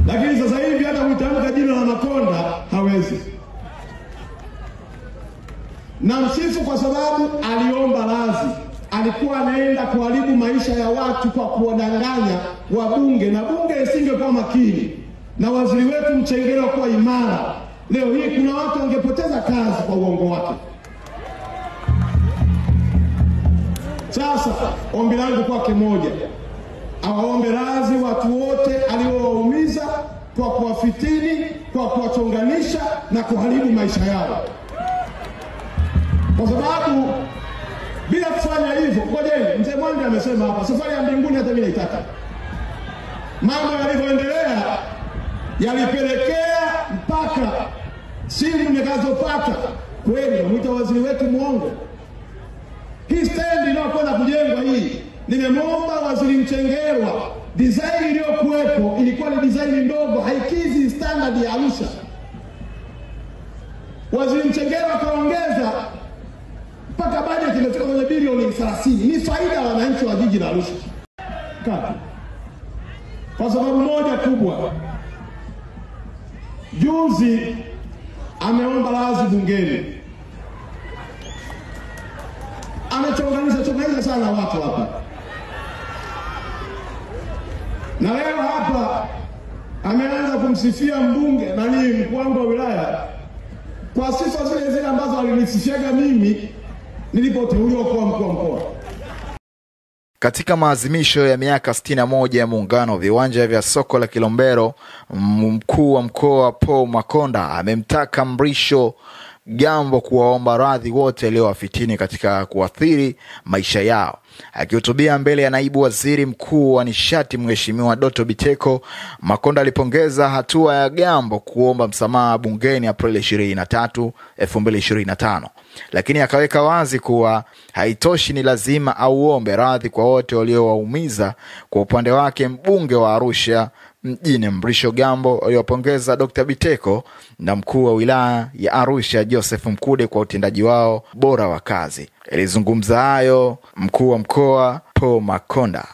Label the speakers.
Speaker 1: Lakini sasa hivi hata kutamka jina la Makonda hawezi. Na msifu kwa sababu aliomba radhi. Alikuwa anaenda kuharibu maisha ya watu kwa kuwadanganya wabunge, na bunge isingekuwa makini na waziri wetu Mchengerwa kuwa imara, leo hii kuna watu wangepoteza kazi kwa uongo wake. Sasa ombi langu kwake moja, awaombe radhi watu wote aliowaumiza kwa kuwafitini, kwa kuwachonganisha na kuharibu maisha yao, kwa sababu bila kufanya hivyo, ngojeni, mzee Mwandi amesema hapa, safari ya mbinguni hata mimi naitaka. Mambo yalivyoendelea yalipelekea mpaka simu nikazopata kweli namuita waziri wetu muongo. Hii stendi inayokwenda kujengwa hii, nimemwomba waziri Mchengerwa, design iliyokuwepo ilikuwa ni design ndogo, haikizi standard ya Arusha. Waziri Mchengerwa akaongeza mpaka bajeti imefika kwenye bilioni 30. Ni faida ya wananchi wa jiji la Arusha. Kwa sababu moja kubwa, juzi ameomba radhi bungeni. Amechonganisha sana watu hapa. Na leo hapa ameanza kumsifia mbunge mkuu wangu wa wilaya kwa sifa zile ambazo alinisifia mimi nilipoteuliwa kuwa mkuu wa mkoa.
Speaker 2: Katika maadhimisho ya miaka 61 ya muungano wa viwanja vya soko la Kilombero, mkuu wa mkoa Paul Makonda amemtaka Mrisho Gambo kuwaomba radhi wote waliowafitini katika kuathiri maisha yao. Akihutubia mbele ya naibu waziri mkuu wa nishati Mheshimiwa Doto Biteko, Makonda alipongeza hatua ya Gambo kuomba msamaha bungeni Aprili 23, 2025. Lakini akaweka wazi kuwa haitoshi, ni lazima auombe radhi kwa wote waliowaumiza. Kwa upande wake, mbunge wa Arusha mjini Mrisho Gambo aliwapongeza Dr. Biteko na mkuu wa wilaya ya Arusha Joseph Mkude kwa utendaji wao bora wa kazi. Alizungumza hayo mkuu wa mkoa Paul Makonda.